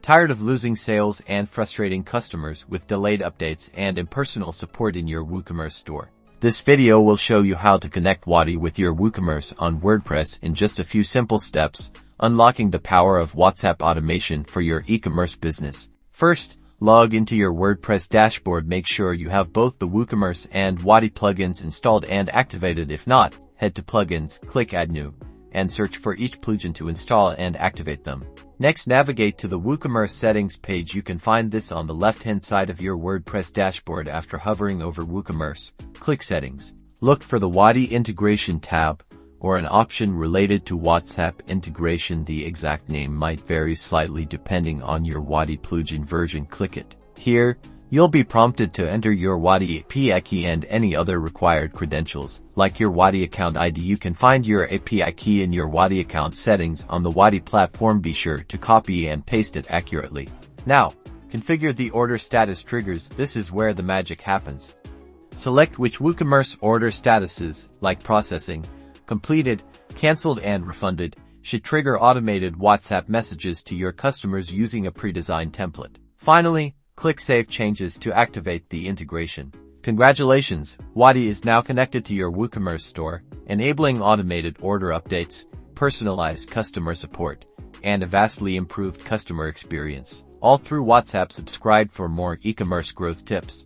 Tired of losing sales and frustrating customers with delayed updates and impersonal support in your WooCommerce store? This video will show you how to connect Wati with your WooCommerce on WordPress in just a few simple steps, unlocking the power of WhatsApp automation for your e-commerce business. First, log into your WordPress dashboard. Make sure you have both the WooCommerce and Wati plugins installed and activated. If not, head to Plugins, click Add New, and search for each plugin to install and activate them. Next, navigate to the WooCommerce settings page. You can find this on the left-hand side of your WordPress dashboard. After hovering over WooCommerce, click Settings. Look for the Wati Integration Tab, or an option related to WhatsApp integration. The exact name might vary slightly depending on your Wati plugin version. Click it. Here, you'll be prompted to enter your Wati API Key and any other required credentials, like your Wati account ID. You can find your API key in your Wati account settings on the Wati platform. Be sure to copy and paste it accurately. Now, configure the order status triggers. This is where the magic happens. Select which WooCommerce order statuses, like processing, completed, canceled, and refunded, should trigger automated WhatsApp messages to your customers using a pre-designed template. Finally, click Save Changes to activate the integration. Congratulations! Wati is now connected to your WooCommerce store, enabling automated order updates, personalized customer support, and a vastly improved customer experience, all through WhatsApp. Subscribe for more e-commerce growth tips.